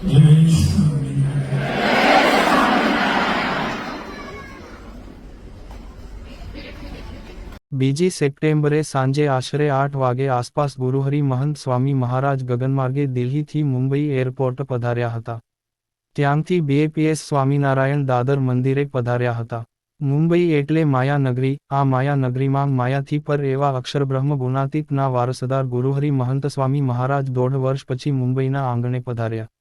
જય સ્વામિનારાયણ। 2 સપ્ટેમ્બરે સાંજે આશરે 8 વાગે આસપાસ ગુરુહરિ મહંત સ્વામી મહારાજ ગગનમાર્ગે દિલ્હીથી મુંબઈ એરપોર્ટ પધાર્યા હતા। ત્યાંથી બીએપીએસ સ્વામિનારાયણ દાદર મંદિરે પધાર્યા હતા। મુંબઈ એટલે માયાનગરી, આ માયાનગરીમાં માયાથી પર એવા અક્ષરબ્રહ્મ ગુણાતીતના વારસદાર ગુરુહરિ મહંત સ્વામી મહારાજ 1.5 વર્ષ પછી મુંબઈના આંગણે પધાર્યા।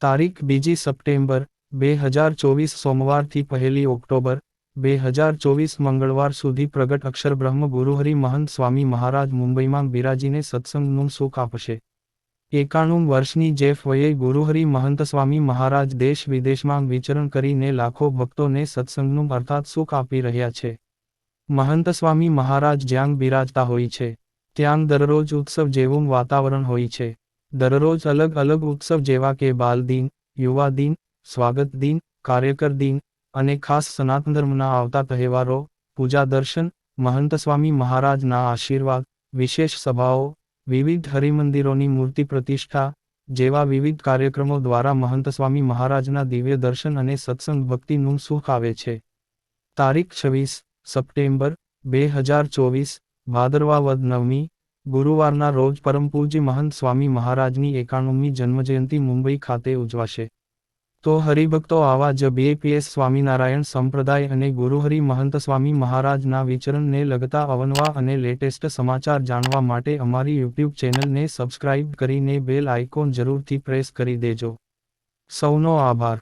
તારીખ 2 સપ્ટેમ્બર 2024 સોમવારથી 1 ઓક્ટોબર 2024 મંગળવાર સુધી પ્રગટ અક્ષરબ્રહ્મ ગુરુહરિ મહંત સ્વામી મહારાજ મુંબઈમાં બિરાજીને સત્સંગનું સુખ આપશે। 91 વર્ષની જેફ વયે ગુરુહરિ મહંત સ્વામી મહારાજ દેશ વિદેશમાં વિચરણ કરીને લાખો ભક્તોને સત્સંગનું અર્થાત સુખ આપી રહ્યા છે। મહંત સ્વામી મહારાજ જ્યાં બિરાજતા હોય છે, ત્યાં દરરોજ ઉત્સવ જેવું વાતાવરણ હોય છે। દરરોજ અલગ અલગ ઉત્સવ જેવા કે બાલ દિન, યુવા દિન, સ્વાગત દિન, કાર્યકર દિન અને ખાસ સનાતન ધર્મના આવતા તહેવારો, પૂજા દર્શન, મહંત સ્વામી મહારાજના આશીર્વાદ, વિશેષ સભાઓ, વિવિધ હરિમંદિરોની મૂર્તિ પ્રતિષ્ઠા જેવા વિવિધ કાર્યક્રમો દ્વારા મહંત સ્વામી મહારાજના દિવ્ય દર્શન અને સત્સંગ ભક્તિનું સુખ આવે છે। તારીખ 26 સપ્ટેમ્બર 2024 ભાદરવા વદ 9મી ગુરુવારના રોજ પરમ પૂજ્ય મહંત સ્વામી મહારાજની 91મી જન્મજયંતિ મુંબઈ ખાતે ઉજવાશે। તો હરિભક્તો આવા જ બીએપીએસ સ્વામિનારાયણ સંપ્રદાય અને ગુરુહરિ મહંત સ્વામી મહારાજના વિચરણને લગતા અવનવા અને લેટેસ્ટ સમાચાર જાણવા માટે અમારી યુટ્યુબ ચેનલને સબસ્ક્રાઇબ કરીને બેલ આઇકોન જરૂરથી પ્રેસ કરી દેજો। સૌનો આભાર।